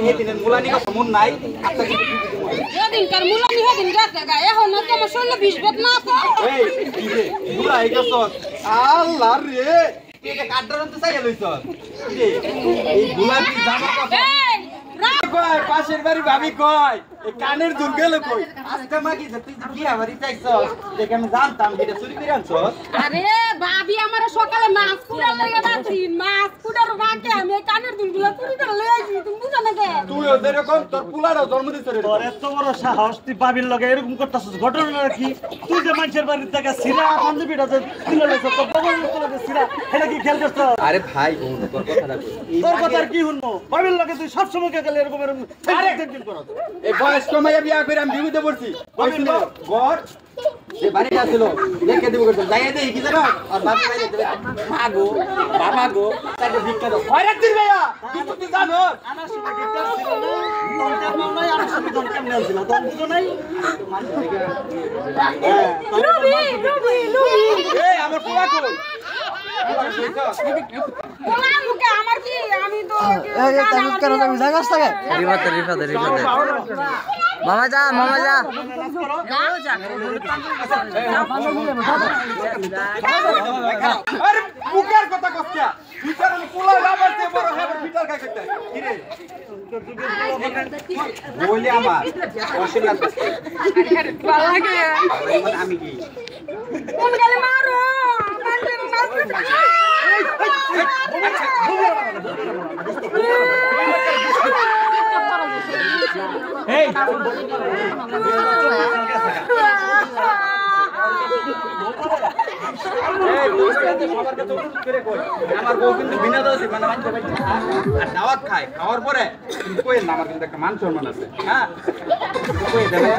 এই দিনের মুলানি কথা মন নাই এদিনকার মুলানি হেদিন গেছে গা এখন তো আমার শরীরে 20 বদ না তো এই কি রে মুলা হয়ে গেছ আল্লাহ রে এটা কাটরান তো চাইয়া লইছ এই গোলাপি জামা কাপড় কই পাশের বাড়ি ভাবি কই এই কানের দুল গেল কই আজকে মাগি যে তুই কি আবারই চাইছ দেখে আমি জানতাম এটা চুরি করে আনছ আরে ভাবি আমার সকালে মাছ কুড়া লাগে রাত্রি মাছ কুড়ার বাকি আমি কানের দুলগুলো চুরি করে লই আইছি তুমি বুঝা না কে তুই ওদের এরকম তোর পুলারও জন্ম দিছ রে তোর এত বড় সাহস তুই বাবির লগে এরকম করতেছিস ঘটনা কি তুই যে মানুষের বাড়ির থেকে সিরা পাঞ্জাবিটা যে তুলে লইছ তোর বাবার লগে সিরা এটা কি খেয়াল করছ আরে ভাই তোর কথাটা তোর কথা কি শুনবো বাবির লগে তুই সব সময় কে গেলে এরকম আরে এই বয়স কমাইয়া বিয়া করে আমি বিপদে পড়ছি কইছিল ঘর সে বাড়িতে ছিল দেখে দিব করতে যাইয়া দেই কি জানো আর বাপ বাইরে দেবে মাগো বাবা গো তাকে ভিক্ষা দাও খয়রাত দিল ভাইয়া তুই জানো আমার সময় গিটার ছিল না তোর মাও নাই আমার সময় দন কেমনে ছিল দন বুঝো নাই রুবি এই আমার পোলা কই পোলা মুকে আমার কি আমি তো এই তামিজ কেন যাবি জায়গা আছে রিফাতে মামা যা আরে মুকের কথা কইয়া ভিতর আমি পোলা লাভার দিয়ে বড় হেবার ভিতর কাই করতে কি রে বলি আমার অশিলাত ভালো লাগে আমি কি কোন গেলে মারো মারতে এই আমার বউ কিন্তু বিনা দোষী মানে মানতে পারছে আর দাওয়াত খায় খাওয়ার পরে কই না আমার কিন্তু একটা মান সম্মান আছে হ্যাঁ কই দেবে